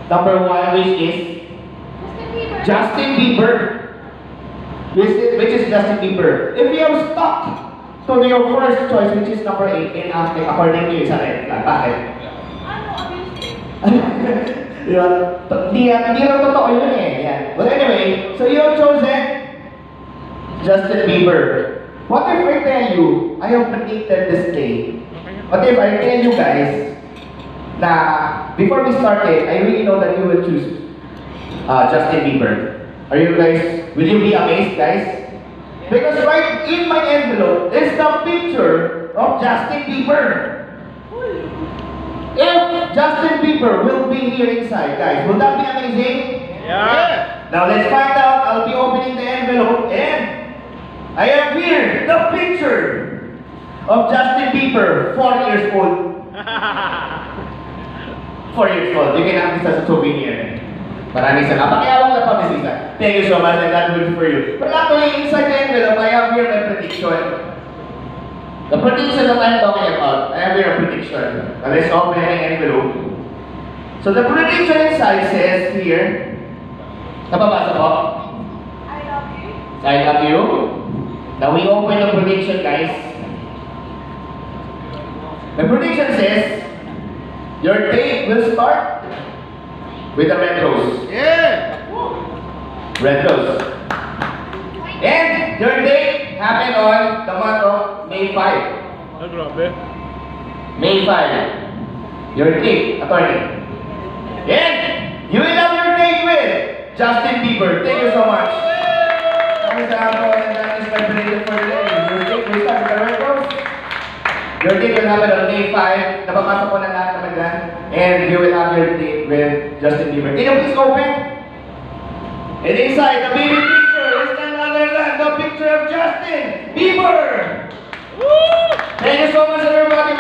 Number one, which is Justin Bieber. Which is Justin Bieber. If you have stuck to your first choice, which is number 8, and according to you, isa rin. Bakit? Yun. Hindi lang totoo yun eh. Yan. But anyway, so you have chosen Justin Bieber. What if I tell you, I have predicted this day. What if I tell you guys, na before we started, I really know that you will choose Justin Bieber. Are you guys, will you be amazed, guys? Because right in my envelope is the picture of Justin Bieber. If Justin Bieber will be here inside, guys, will that be amazing? Yeah. Now let's find out. I'll be opening the envelope and I have here the picture of Justin Bieber, 4 years old. 4 years old. You can have this as a souvenir. Maraming salamat. Pakiyawang na pa, Miss Isa. Thank you so much and God will for you. But actually, inside the envelope, I have here my prediction. The prediction that I'm talking about, I have here a prediction. Now let's open the envelope. So the prediction inside says here, napabasa ko? I love you. I love you. Now we open the prediction, guys. The prediction says, your day will start with a red rose. Yeah. Red rose. And your day happened on the month of May 5. Ah, grabe. May 5. Your day, attorney. And you will have your day with Justin Bieber. Thank you so much. And that is my prediction for today. Your day will start with a red rose. Your day will happen on May 5. Napapasok ko na lahat naman dyan. And you will have your day with Justin Bieber. Can you please open? And inside, the baby picture is none other than the picture of Justin Bieber! Woo! Thank you so much, everybody.